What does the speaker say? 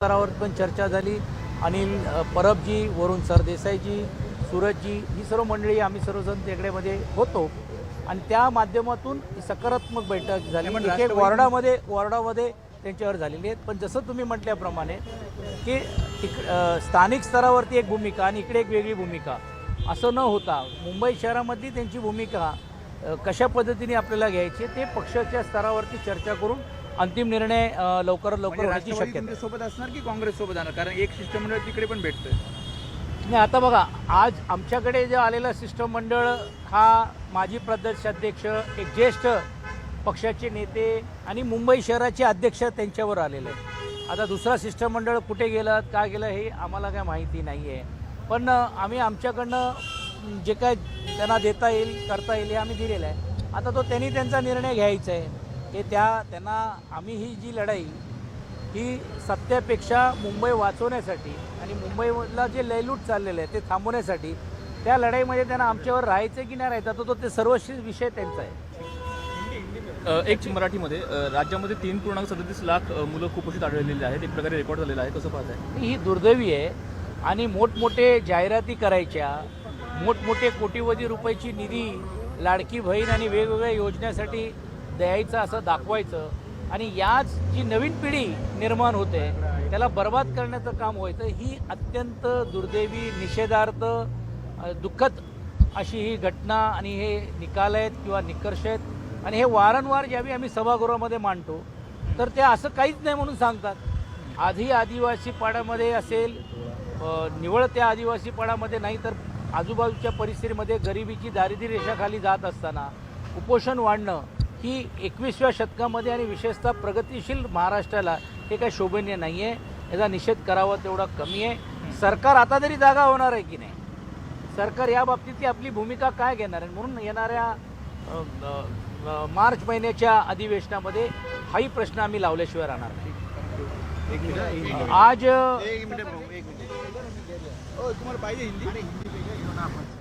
स्तरावर पण चर्चा झाली। अनिल परबजी, वरुण सरदेसाईजी, सूरजजी ही सर्व मंडळी आम्ही सर्वजण तिकडेमध्ये होतो आणि त्या माध्यमातून सकारात्मक बैठक झाली। एक वॉर्डामध्ये त्यांच्यावर झालेली आहेत। पण जसं तुम्ही म्हटल्याप्रमाणे की स्थानिक स्तरावरती एक भूमिका आणि इकडे एक वेगळी भूमिका असं न होता मुंबई शहरामधली त्यांची भूमिका कशा पद्धतीने आपल्याला घ्यायची ते पक्षाच्या स्तरावरती चर्चा करून अंतिम निर्णय लवकरात लवकर होण्याची शक्यता सोबत असणार की काँग्रेस सोबत जाणार, कारण एक शिष्टमंडळ तिकडे पण भेटतंय। नाही, आता बघा, आज आमच्याकडे जे आलेलं शिष्टमंडळ हा माजी प्रदेशाध्यक्ष, एक ज्येष्ठ पक्षाचे नेते आणि मुंबई शहराचे अध्यक्ष त्यांच्यावर आलेलं आहे। आता दुसरा शिष्टमंडळ कुठे गेलं, काय गेलं हे आम्हाला काय माहिती नाही आहे, पण आम्ही आमच्याकडनं जे काय त्यांना देता येईल, करता येईल हे आम्ही दिलेलं आहे। आता तो त्यांनी त्यांचा निर्णय घ्यायचा आहे की त्यांना आम्ही ही जी लढाई ही सत्तेपेक्षा मुंबई वाचवण्यासाठी आणि मुंबईला जे लयलूट चाललेलं आहे ते थांबवण्यासाठी त्या लढाईमध्ये त्यांना आमच्यावर राहायचं की नाही राहायचं तो ते सर्व विषय त्यांचा आहे। एक मराठीमध्ये राज्यामध्ये 3.37 लाख मुलं कुपोषित आढळलेली आहेत, एक प्रकारे रेकॉर्ड झालेला आहे, कसं पाहताय? ही दुर्दैवी आहे आणि मोठमोठे जाहिराती करायच्या, मोठमोठे कोटीवधी रुपयाची निधी लाडकी बहीण आणि वेगवेगळ्या योजनेसाठी द्यायचं असं दाखवायचं आणि याच जी नवीन पिढी निर्माण होते त्याला बर्बाद करण्याचं काम व्हायचं। ही अत्यंत दुर्दैवी, निषेधार्थ, दुःखद अशी ही घटना आणि हे निकाल आहेत किंवा निकर्ष आहेत आणि हे वारंवार ज्यावेळी आम्ही सभागृहामध्ये मांडतो तर ते असं काहीच नाही म्हणून सांगतात। आधी आदिवासी पाड्यामध्ये असेल, निवळ त्या आदिवासी पाड्यामध्ये नाही तर आजूबाजूच्या परिसरामध्ये गरिबीची दारिद्र्य रेषाखाली जात असताना कुपोषण वाढणं ही 21व्या शतकामध्ये आणि विशेषतः प्रगतिशील महाराष्ट्राला हे काही शोभनीय नाही आहे। याचा निषेध करावा तेवढा कमी आहे। सरकार आता तरी जागा होणार आहे की नाही, सरकार या बाबतीतली आपली भूमिका काय घेणार आहे, म्हणून येणाऱ्या मार्च महिन्याच्या अधिवेशनामध्ये हाही प्रश्न आम्ही लावल्याशिवाय राहणार नाही। आज तुम्हाला पाहिजे हिंदी?